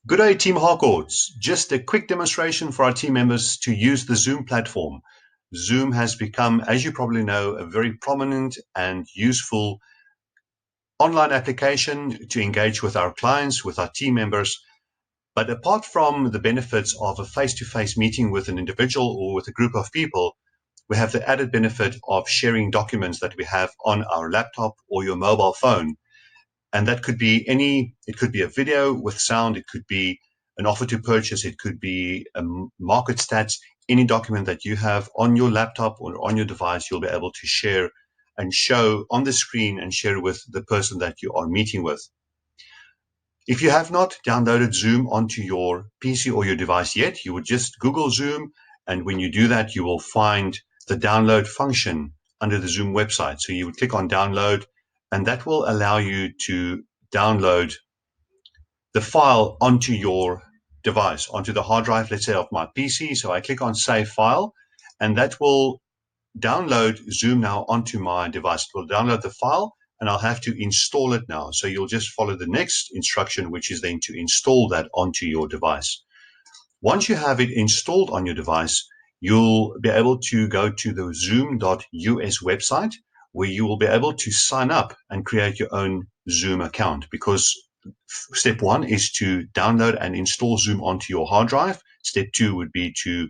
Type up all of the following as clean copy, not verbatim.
Good day, Team Harcourts. Just a quick demonstration for our team members to use the Zoom platform. Zoom has become, as you probably know, a very prominent and useful online application to engage with our clients, with our team members. But apart from the benefits of a face-to-face meeting with an individual or with a group of people, we have the added benefit of sharing documents that we have on our laptop or your mobile phone. And that could be it could be a video with sound, it could be an offer to purchase, it could be a market stats, any document that you have on your laptop or on your device, you'll be able to share and show on the screen and share with the person that you are meeting with. If you have not downloaded Zoom onto your PC or your device yet, you would just Google Zoom. And when you do that, you will find the download function under the Zoom website. So you would click on download, and that will allow you to download the file onto your device, onto the hard drive, let's say, of my PC. So I click on Save File, and that will download Zoom now onto my device. It will download the file, and I'll have to install it now. So you'll just follow the next instruction, which is then to install that onto your device. Once you have it installed on your device, you'll be able to go to the zoom.us website, where you will be able to sign up and create your own Zoom account, because step one is to download and install Zoom onto your hard drive. Step two would be to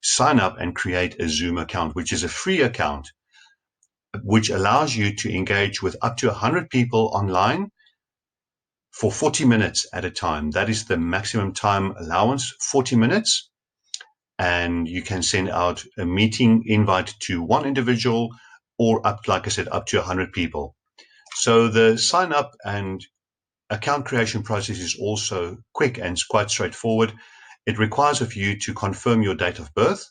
sign up and create a Zoom account, which is a free account, which allows you to engage with up to 100 people online for 40 minutes at a time. That is the maximum time allowance, 40 minutes. And you can send out a meeting invite to one individual or up, like I said, up to 100 people. So the sign up and account creation process is also quick and quite straightforward. It requires of you to confirm your date of birth.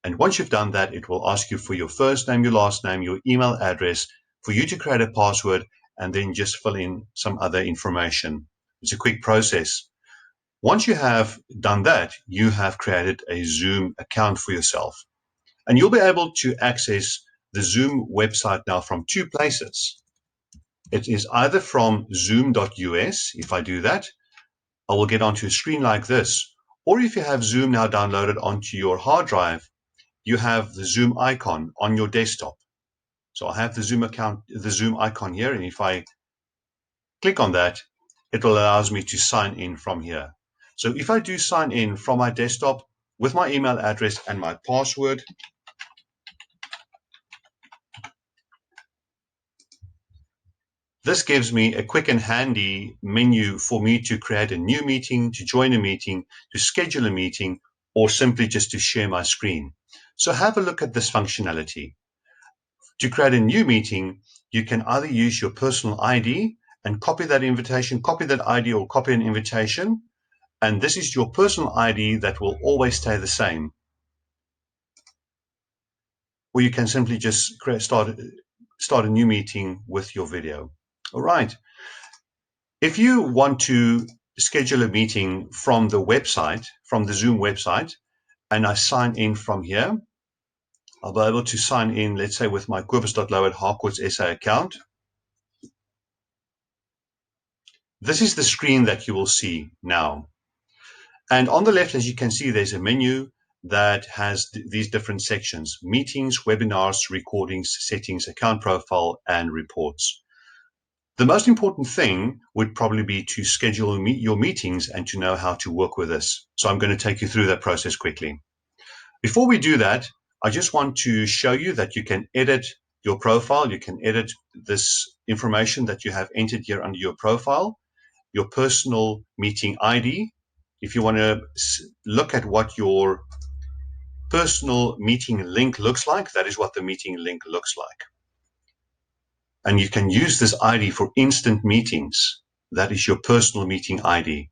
And once you've done that, it will ask you for your first name, your last name, your email address, for you to create a password, and then just fill in some other information. It's a quick process. Once you have done that, you have created a Zoom account for yourself. And you'll be able to access the Zoom website now from two places. It is either from zoom.us. If I do that, I will get onto a screen like this. Or if you have Zoom now downloaded onto your hard drive, you have the Zoom icon on your desktop. So I have the Zoom icon here, and if I click on that, it will allow me to sign in from here. So if I do sign in from my desktop with my email address and my password, this gives me a quick and handy menu for me to create a new meeting, to join a meeting, to schedule a meeting, or simply just to share my screen. So have a look at this functionality. To create a new meeting, you can either use your personal ID and copy that invitation, copy that ID, or copy an invitation. And this is your personal ID that will always stay the same. Or you can simply just start a new meeting with your video. All right. If you want to schedule a meeting from the website, from the Zoom website, and I sign in from here, I'll be able to sign in, let's say, with my Kobus.Louw@Harcourts.SA account. This is the screen that you will see now. And on the left, as you can see, there's a menu that has these different sections: meetings, webinars, recordings, settings, account profile, and reports. The most important thing would probably be to schedule your meetings and to know how to work with this. So I'm going to take you through that process quickly. Before we do that, I just want to show you that you can edit your profile. You can edit this information that you have entered here under your profile, your personal meeting ID. If you want to look at what your personal meeting link looks like, that is what the meeting link looks like. And you can use this ID for instant meetings. That is your personal meeting ID.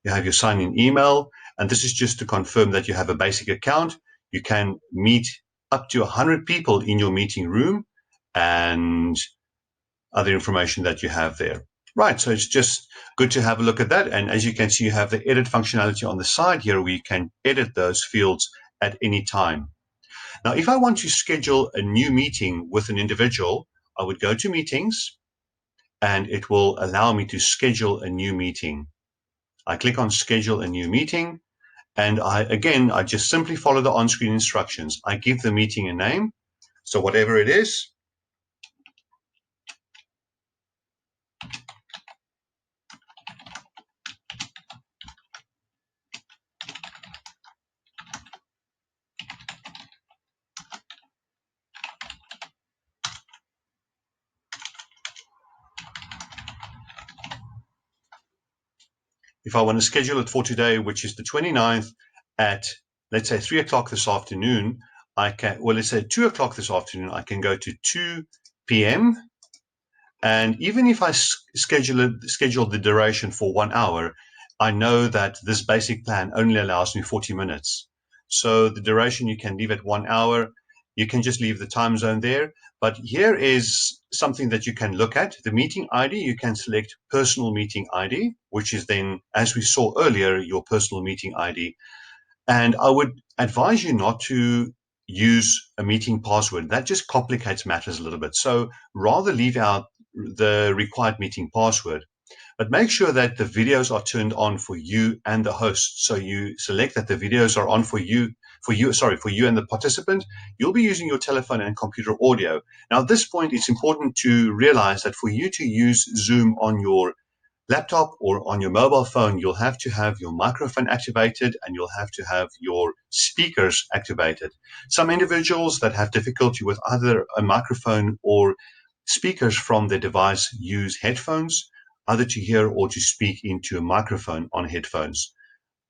You have your sign-in email, and this is just to confirm that you have a basic account. You can meet up to 100 people in your meeting room and other information that you have there. Right, so it's just good to have a look at that. And as you can see, you have the edit functionality on the side here where you can edit those fields at any time. Now, if I want to schedule a new meeting with an individual, I would go to meetings and it will allow me to schedule a new meeting. I click on schedule a new meeting, and I just simply follow the on-screen instructions. I give the meeting a name, so whatever it is. If I want to schedule it for today, which is the 29th at, let's say, 3 o'clock this afternoon, I can, well, let's say 2 o'clock this afternoon, I can go to 2 p.m. And even if I schedule the duration for 1 hour, I know that this basic plan only allows me 40 minutes. So the duration you can leave at 1 hour. You can just leave the time zone there. But here is something that you can look at. The meeting ID, you can select personal meeting ID, which is then, as we saw earlier, your personal meeting ID. And I would advise you not to use a meeting password. That just complicates matters a little bit. So rather leave out the required meeting password, but make sure that the videos are turned on for you and the host. So you select that the videos are on for you and the participant. You'll be using your telephone and computer audio. Now, at this point, it's important to realize that for you to use Zoom on your laptop or on your mobile phone, you'll have to have your microphone activated and you'll have to have your speakers activated. Some individuals that have difficulty with either a microphone or speakers from their device use headphones, either to hear or to speak into a microphone on headphones.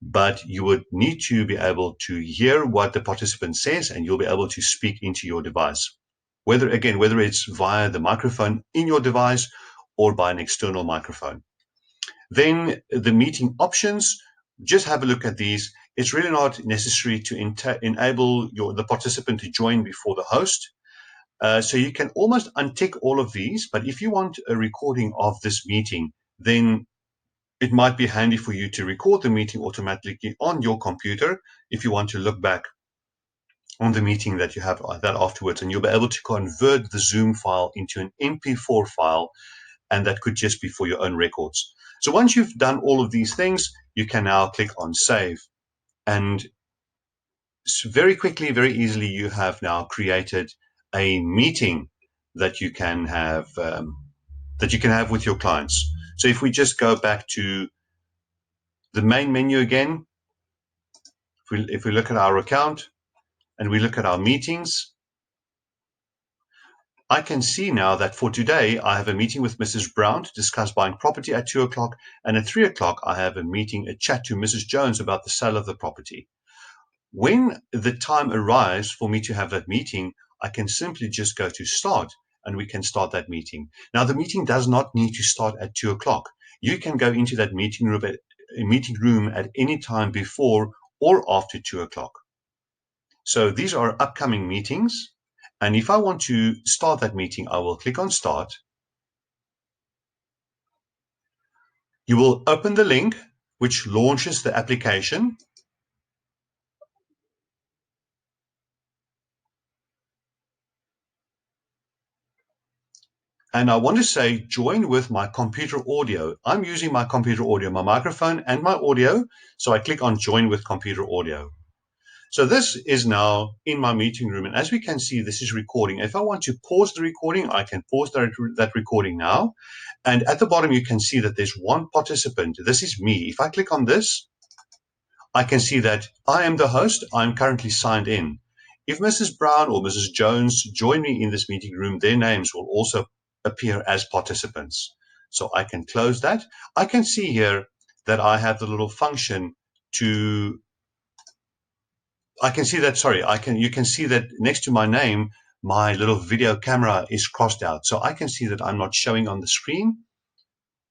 But you would need to be able to hear what the participant says and you'll be able to speak into your device. Whether it's via the microphone in your device or by an external microphone. Then the meeting options, just have a look at these. It's really not necessary to enable the participant to join before the host. So you can almost untick all of these, but if you want a recording of this meeting, then it might be handy for you to record the meeting automatically on your computer if you want to look back on the meeting that you have that afterwards, and you'll be able to convert the Zoom file into an MP4 file, and that could just be for your own records. So once you've done all of these things, you can now click on save. And very quickly, very easily, you have now created a meeting that you can have with your clients. So if we just go back to the main menu again, if we look at our account and we look at our meetings, I can see now that for today, I have a meeting with Mrs. Brown to discuss buying property at 2 o'clock. And at 3 o'clock, I have a chat to Mrs. Jones about the sale of the property. When the time arrives for me to have that meeting, I can simply just go to start and we can start that meeting. Now, the meeting does not need to start at 2 o'clock. You can go into that meeting room at any time before or after 2 o'clock. So these are upcoming meetings. And if I want to start that meeting, I will click on start. You will open the link, which launches the application. And I want to say join with my computer audio. I'm using my computer audio, my microphone and my audio. So I click on join with computer audio. So this is now in my meeting room. And as we can see, this is recording. If I want to pause the recording, I can pause that recording now. And at the bottom, you can see that there's one participant. This is me. If I click on this, I can see that I am the host. I'm currently signed in. If Mrs. Brown or Mrs. Jones join me in this meeting room, their names will also appear as participants. So I can close that. I can see here that I have the little function to you can see that next to my name, my little video camera is crossed out. So I can see that I'm not showing on the screen.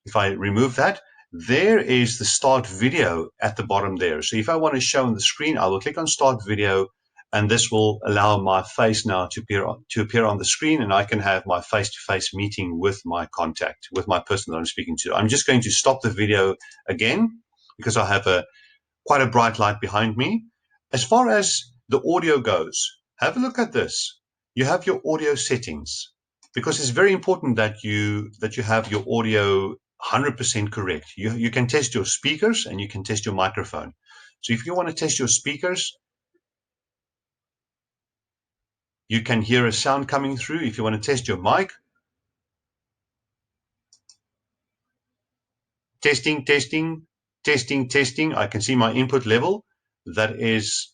If I remove that, there is the start video at the bottom there. So if I want to show on the screen, I will click on start video, and this will allow my face now to appear on the screen, and I can have my face-to-face meeting with my contact, with my person that I'm speaking to. I'm just going to stop the video again because I have quite a bright light behind me. As far as the audio goes, have a look at this. You have your audio settings, because it's very important that you have your audio 100% correct. You can test your speakers and you can test your microphone. So if you want to test your speakers, you can hear a sound coming through. If you want to test your mic, testing, testing, testing, testing. I can see my input level. That is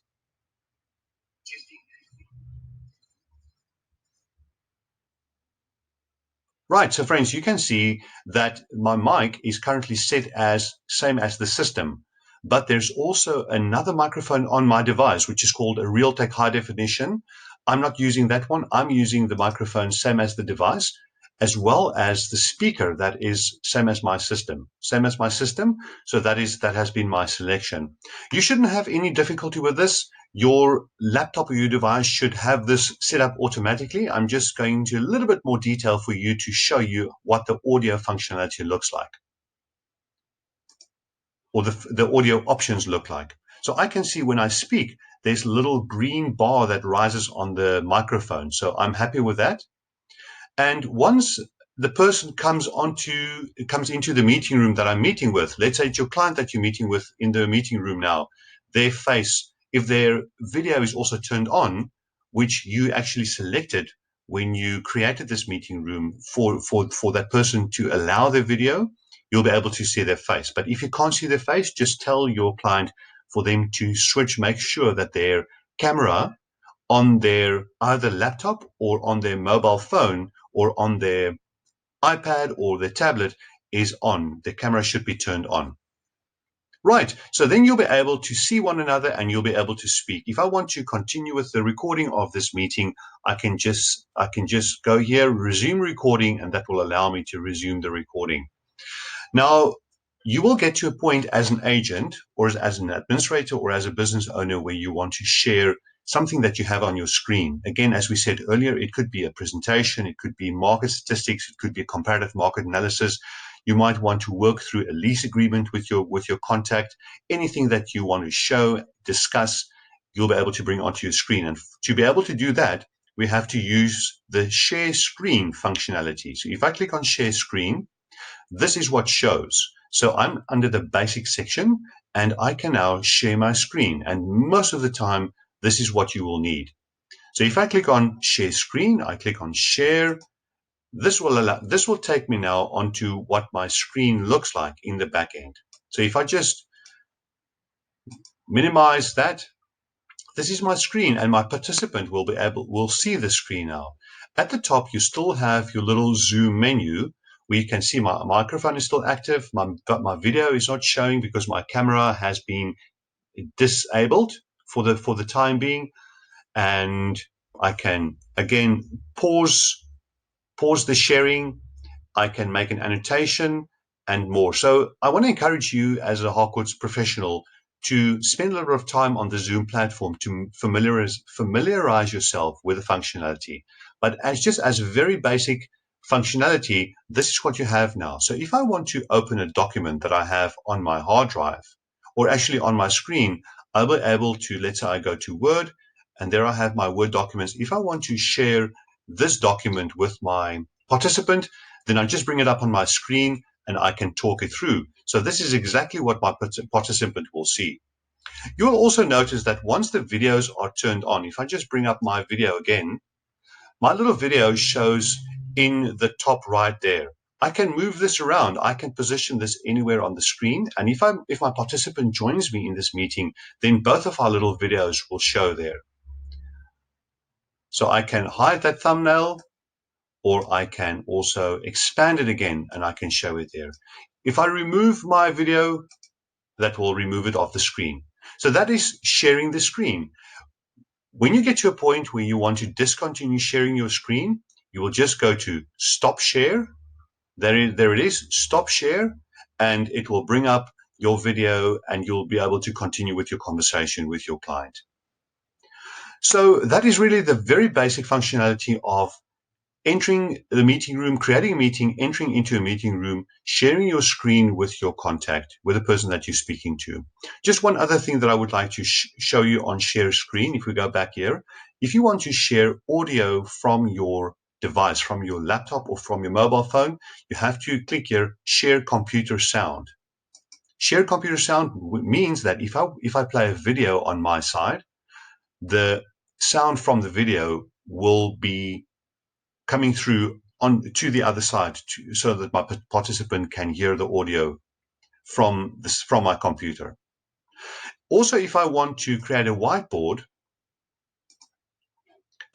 right. So friends, you can see that my mic is currently set as same as the system, but there's also another microphone on my device, which is called a Realtek High Definition. I'm not using that one. I'm using the microphone same as the device, as well as the speaker that is same as my system, same as my system. So that has been my selection. You shouldn't have any difficulty with this. Your laptop or your device should have this set up automatically. I'm just going into a little bit more detail for you to show you what the audio functionality looks like, or the audio options look like. So I can see when I speak, there's a little green bar that rises on the microphone. So I'm happy with that. And once the person comes into the meeting room that I'm meeting with, let's say it's your client that you're meeting with in the meeting room now, their face, if their video is also turned on, which you actually selected when you created this meeting room for that person to allow their video, you'll be able to see their face. But if you can't see their face, just tell your client for them to make sure that their camera on their either laptop or on their mobile phone or on their iPad or their tablet is on. The camera should be turned on. Right, so then you'll be able to see one another and you'll be able to speak. If I want to continue with the recording of this meeting, I can just go here, resume recording, and that will allow me to resume the recording. Now, you will get to a point as an agent or as an administrator or as a business owner where you want to share something that you have on your screen. Again, as we said earlier, it could be a presentation, it could be market statistics, it could be a comparative market analysis. You might want to work through a lease agreement with your contact. Anything that you want to show, discuss, you'll be able to bring onto your screen. And to be able to do that, we have to use the share screen functionality. So if I click on share screen, this is what shows. So I'm under the basic section and I can now share my screen. And most of the time, this is what you will need. So if I click on share screen, I click on share. This will take me now onto what my screen looks like in the back end. So if I just minimize that, this is my screen and my participant will see the screen now. At the top, you still have your little Zoom menu where you can see my microphone is still active, but my video is not showing because my camera has been disabled for the time being. And I can again pause the sharing. I can make an annotation and more. So I want to encourage you as a Harcourts professional to spend a little bit of time on the Zoom platform to familiarize yourself with the functionality. But as very basic functionality, this is what you have now. So if I want to open a document that I have on my hard drive, or actually on my screen, I'll be able to, let's say I go to Word, and there I have my Word documents. If I want to share this document with my participant, then I just bring it up on my screen and I can talk it through. So this is exactly what my participant will see. You will also notice that once the videos are turned on, if I just bring up my video again, my little video shows in the top right there. I can move this around. I can position this anywhere on the screen. And if my participant joins me in this meeting, then both of our little videos will show there. So I can hide that thumbnail, or I can also expand it again and I can show it there. If I remove my video, that will remove it off the screen. So that is sharing the screen. When you get to a point where you want to discontinue sharing your screen, you will just go to stop share. There it is, stop share, and it will bring up your video and you'll be able to continue with your conversation with your client. So that is really the very basic functionality of entering the meeting room, creating a meeting, entering into a meeting room, sharing your screen with your contact, with the person that you're speaking to. Just one other thing that I would like to show you on share screen, if we go back here, if you want to share audio from your device, from your laptop or from your mobile phone, you have to click here, Share Computer Sound. Share Computer Sound means that if I play a video on my side, the sound from the video will be coming through to the other side, so that my participant can hear the audio from my computer. Also, if I want to create a whiteboard,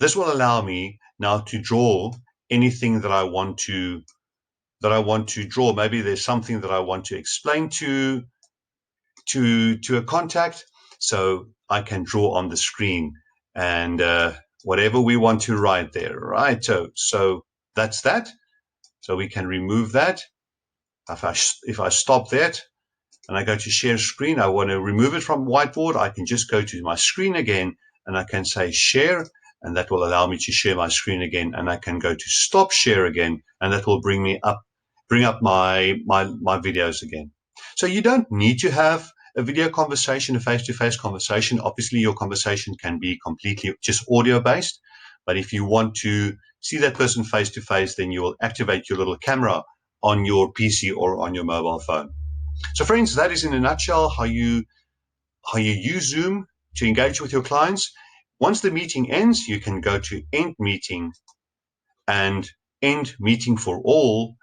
this will allow me now to draw anything that I want to draw. Maybe there's something that I want to explain to a contact, so I can draw on the screen, and whatever we want to write there, right? So that's that. So we can remove that. If I stop that and I go to share screen, I want to remove it from whiteboard, I can just go to my screen again and I can say share, and that will allow me to share my screen again, and I can go to stop share again, and that will bring up my videos again. So you don't need to have a video conversation, a face-to-face conversation. Obviously, your conversation can be completely just audio-based, but if you want to see that person face-to-face, then you will activate your little camera on your PC or on your mobile phone. So friends, that is in a nutshell how you use Zoom to engage with your clients. Once the meeting ends, you can go to end meeting, and end meeting for all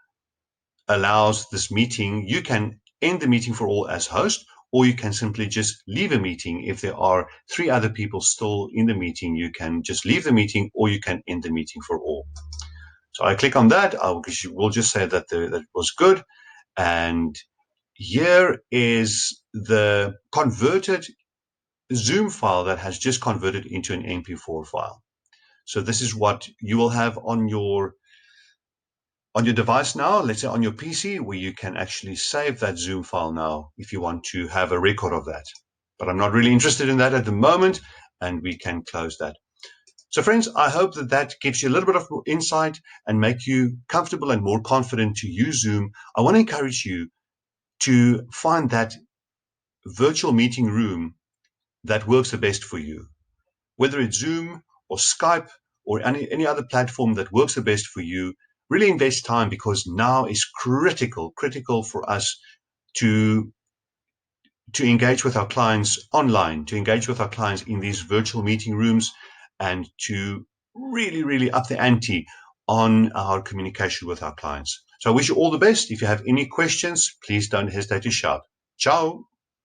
allows this meeting. You can end the meeting for all as host, or you can simply just leave a meeting. If there are 3 other people still in the meeting, you can just leave the meeting, or you can end the meeting for all. So I click on that. We'll just say that that was good. And here is the converted Zoom file that has just converted into an MP4 file. So this is what you will have on your device now, let's say on your PC, where you can actually save that Zoom file now if you want to have a record of that. But I'm not really interested in that at the moment, and we can close that. So friends, I hope that that gives you a little bit of insight and make you comfortable and more confident to use Zoom. I want to encourage you to find that virtual meeting room that works the best for you, whether it's Zoom or Skype or any other platform that works the best for you. Really invest time, because now is critical for us to engage with our clients online, to engage with our clients in these virtual meeting rooms, and to really up the ante on our communication with our clients. So I wish you all the best. If you have any questions, please don't hesitate to shout. Ciao.